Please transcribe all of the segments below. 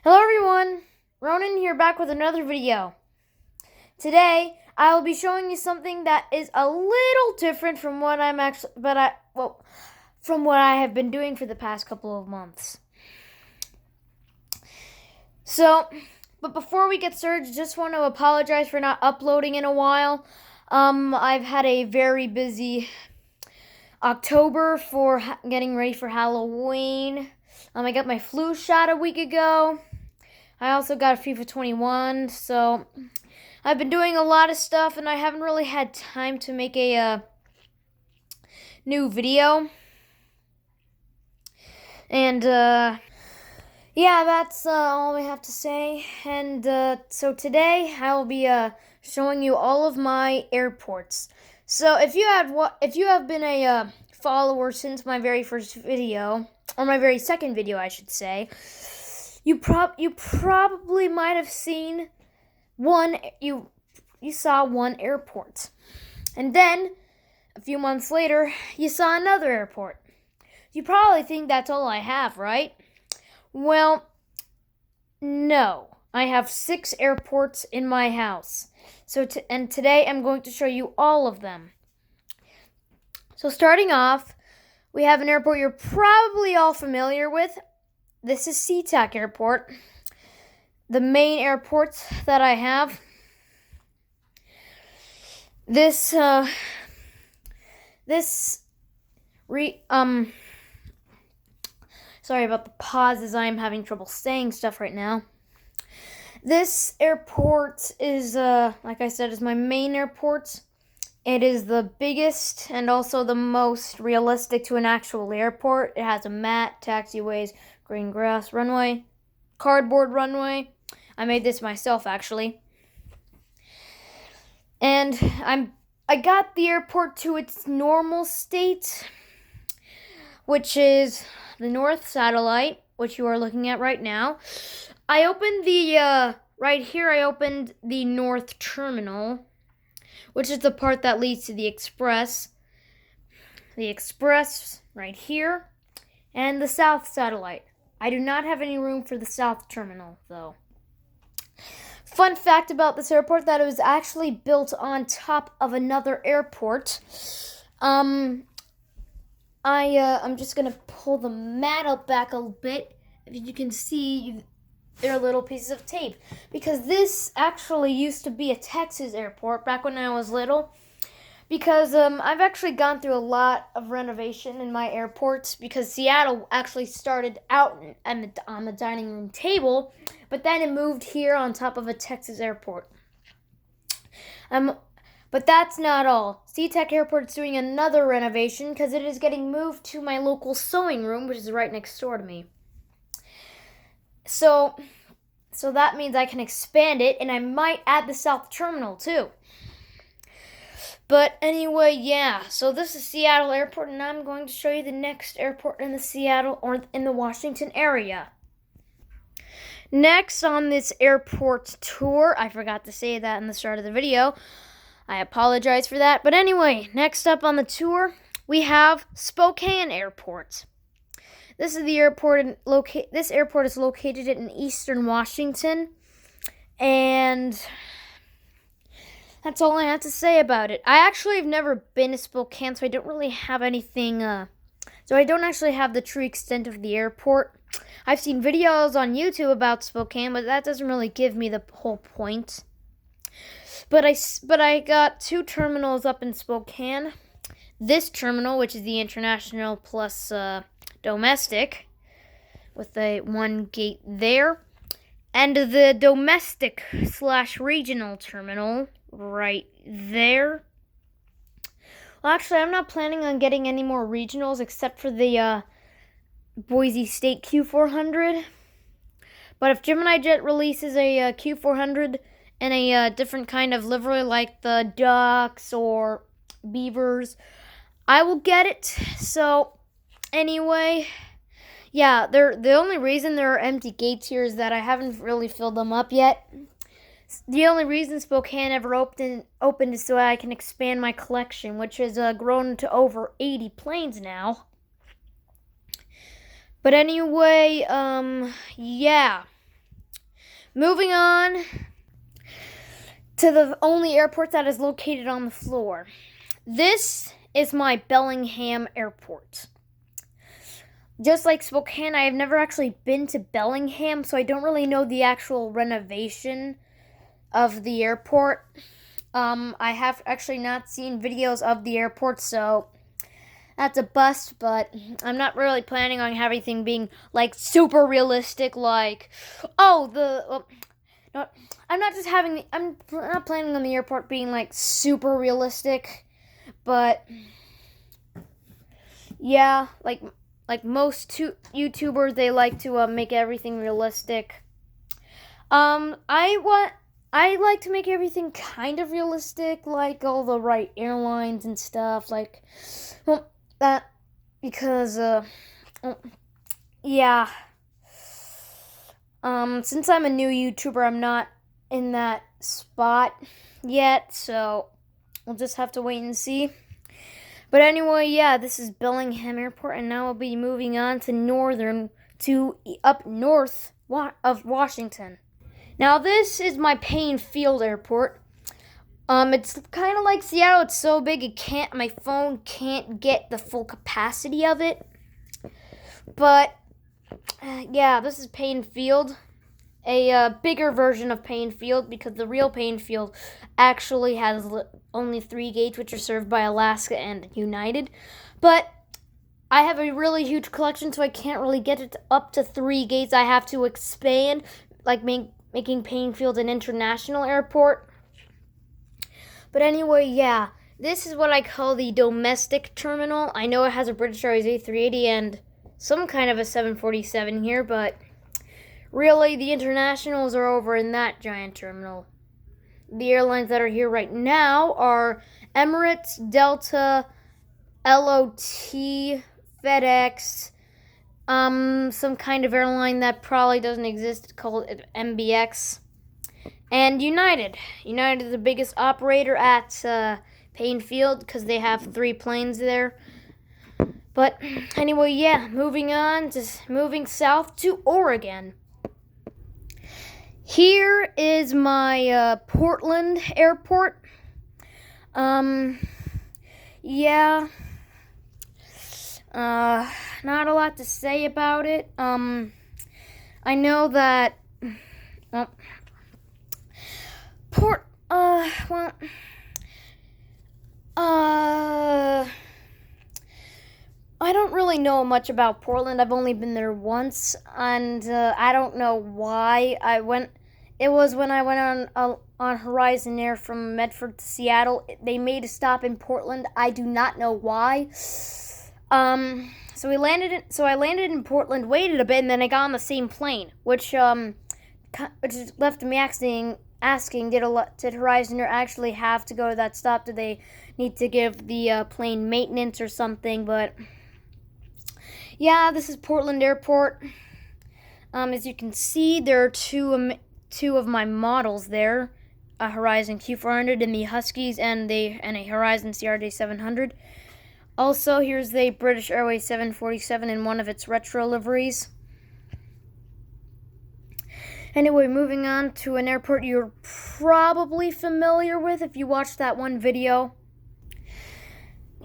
Hello everyone, Ronan here back with another video. Today I will be showing you something that is a little different from what from what I have been doing for the past couple of months. But before we get started, just want to apologize for not uploading in a while. I've had a very busy October for getting ready for Halloween. I got my flu shot a week ago. I also got a FIFA 21, so I've been doing a lot of stuff, and I haven't really had time to make a new video. And, yeah, that's all I have to say. And so today I will be showing you all of my airports. So if you have been a follower since my very first video, or my very second video, I should say, you probably might have seen you saw one airport. And then a few months later, you saw another airport. You probably think that's all I have, right? Well, no. I have 6 airports in my house. And today I'm going to show you all of them. So starting off, we have an airport you're probably all familiar with. This is SeaTac Airport. The main airports that I have. Sorry about the pauses. I'm having trouble saying stuff right now. This airport is, like I said, is my main airport. It is the biggest and also the most realistic to an actual airport. It has a mat, taxiways, green grass runway, cardboard runway. I made this myself, actually. And I got the airport to its normal state, which is the North Satellite, which you are looking at right now. I opened right here I opened the North Terminal, which is the part that leads to the Express. The Express right here, and the South Satellite. I do not have any room for the South Terminal, though. Fun fact about this airport, that it was actually built on top of another airport. I'm just gonna pull the mat up back a little bit. If you can see, there are little pieces of tape, because this actually used to be a Texas airport back when I was little. Because I've actually gone through a lot of renovation in my airports, because Seattle actually started out on the dining room table, but then it moved here on top of a Texas airport. But that's not all. SeaTac Airport is doing another renovation because it is getting moved to my local sewing room, which is right next door to me. So that means I can expand it, and I might add the South Terminal too. But anyway, yeah, so this is Seattle Airport, and I'm going to show you the next airport in the Seattle or in the Washington area. Next on this airport tour, I forgot to say that in the start of the video. I apologize for that. But anyway, next up on the tour, we have Spokane Airport. This is the airport. This airport is located in eastern Washington, and that's all I have to say about it. I actually have never been to Spokane, so I don't really have anything. So I don't actually have the true extent of the airport. I've seen videos on YouTube about Spokane, but that doesn't really give me the whole point. But I got 2 terminals up in Spokane. This terminal, which is the international plus domestic, with a 1 gate there, and the domestic / regional terminal right there. Well, actually, I'm not planning on getting any more regionals except for the Boise State Q400. But if Gemini Jet releases a Q400 and a different kind of livery like the ducks or beavers, I will get it. So anyway, yeah, the only reason there are empty gates here is that I haven't really filled them up yet. The only reason Spokane ever opened is so I can expand my collection, which has grown to over 80 planes now. But anyway, yeah. moving on to the only airport that is located on the floor. This is my Bellingham Airport. Just like Spokane, I have never actually been to Bellingham, so I don't really know the actual renovation of the airport. I have actually not seen videos of the airport, so that's a bust, but I'm not really planning on everything being like super realistic, like, no, I'm not planning on the airport being like super realistic, but yeah, like most YouTubers, they like to make everything realistic. I like to make everything kind of realistic, like all the right airlines and stuff, like, well, that, because, yeah. Since I'm a new YouTuber, I'm not in that spot yet, so we'll just have to wait and see. But anyway, yeah, this is Bellingham Airport, and now we'll be moving on to up north of Washington. Now, this is my Payne Field Airport. It's kind of like Seattle. It's so big my phone can't get the full capacity of it. But yeah, this is Payne Field, a bigger version of Payne Field, because the real Payne Field actually has only 3 gates, which are served by Alaska and United. But I have a really huge collection, so I can't really get it up to 3 gates. I have to expand, like making Payne Field an international airport. But anyway, yeah, this is what I call the domestic terminal. I know it has a British Airways A380 and some kind of a 747 here, but really the internationals are over in that giant terminal. The airlines that are here right now are Emirates, Delta, LOT, FedEx, some kind of airline that probably doesn't exist called MBX, and United. United is the biggest operator at Payne Field because they have 3 planes there. But anyway, yeah, moving south to Oregon. Here is my Portland airport. Yeah. Not a lot to say about it. I know that, I don't really know much about Portland. I've only been there once, and I don't know why I went. It was when I went on Horizon Air from Medford to Seattle. They made a stop in Portland. I do not know why. So I landed in Portland, waited a bit, and then I got on the same plane, which left me asking, did Horizon Air actually have to go to that stop? Did they need to give the plane maintenance or something? But yeah, this is Portland Airport. As you can see, there are two of my models there, a Horizon Q400 and the Huskies, and a Horizon CRJ 700. Also, here's the British Airways 747 in one of its retro liveries. Anyway, moving on to an airport you're probably familiar with if you watched that one video.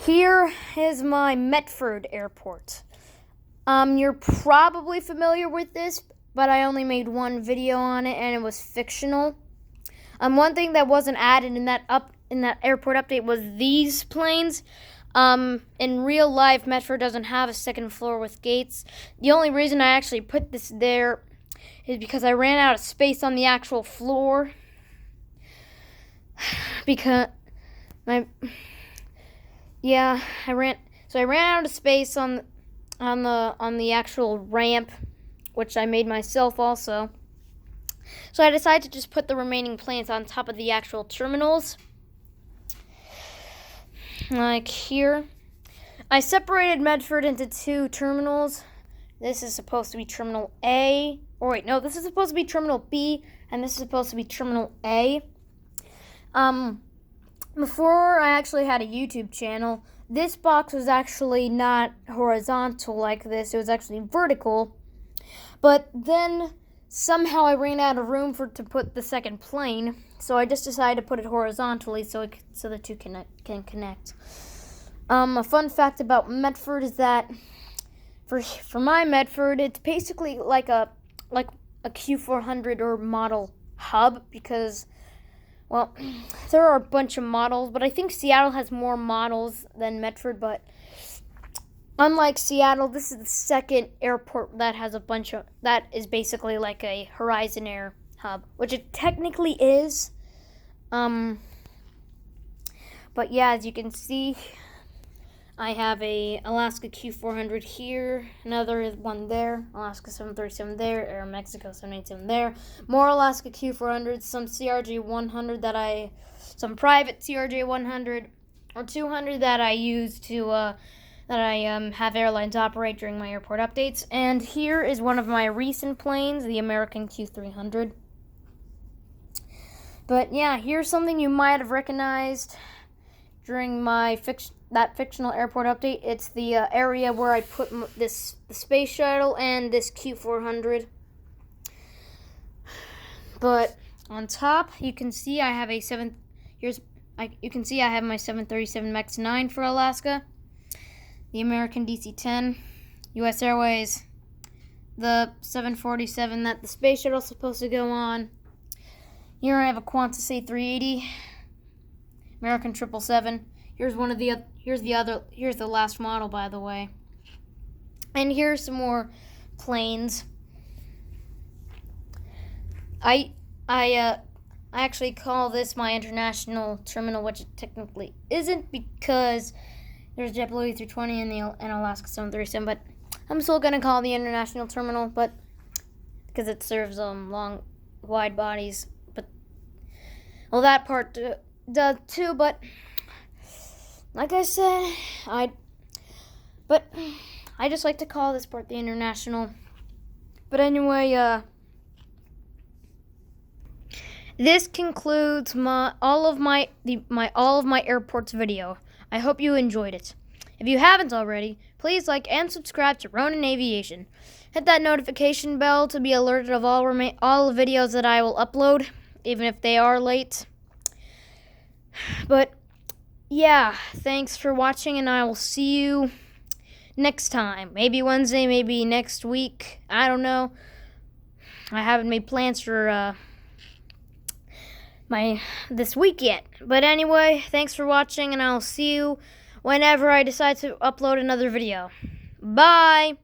Here is my Medford Airport. You're probably familiar with this, but I only made one video on it, and it was fictional. One thing that wasn't added in that airport update was these planes. In real life, Medford doesn't have a second floor with gates. The only reason I actually put this there is because I ran out of space on the actual floor. Because I ran out of space on the actual ramp, which I made myself also. So I decided to just put the remaining planes on top of the actual terminals. Like here. I separated Medford into 2 terminals. This is supposed to be Terminal A. Or wait, no, this is supposed to be Terminal B, and this is supposed to be Terminal A. Before I actually had a YouTube channel, this box was actually not horizontal like this. It was actually vertical. But then somehow I ran out of room to put the second plane, so I just decided to put it horizontally so the two can connect. A fun fact about Medford is that for my Medford, it's basically like a Q400 or model hub, because, well, there are a bunch of models, but I think Seattle has more models than Medford. But unlike Seattle, this is the second airport that has that is basically like a Horizon Air hub, which it technically is. But yeah, as you can see, I have a Alaska Q400 here, another one there, Alaska 737 there, Aeromexico 787 there, more Alaska Q400s, some CRJ100 some private CRJ100 or 200 that I use to have airlines operate during my airport updates. And here is one of my recent planes, the American Q300. But yeah, here's something you might have recognized during my fictional airport update. It's the area where I put the space shuttle and this Q400. But on top, you can see I have you can see I have my 737 MAX 9 for Alaska, the American DC-10, U.S. Airways, the 747 that the space shuttle's supposed to go on. Here I have a Qantas A380, American 777. Here's the last model, by the way. And here's some more planes. I actually call this my international terminal, which it technically isn't, because there's JetBlue A320 and Alaska 737, but I'm still gonna call it the international terminal, but because it serves long, wide bodies. But well, that part does too. But like I said, I just like to call this part the international. But anyway, this concludes all of my airports video. I hope you enjoyed it. If you haven't already, please like and subscribe to Ronin Aviation. Hit that notification bell to be alerted of all the videos that I will upload, even if they are late. But yeah, thanks for watching, and I will see you next time. Maybe Wednesday, maybe next week. I don't know. I haven't made plans for this week yet. But anyway, thanks for watching, and I'll see you whenever I decide to upload another video. Bye!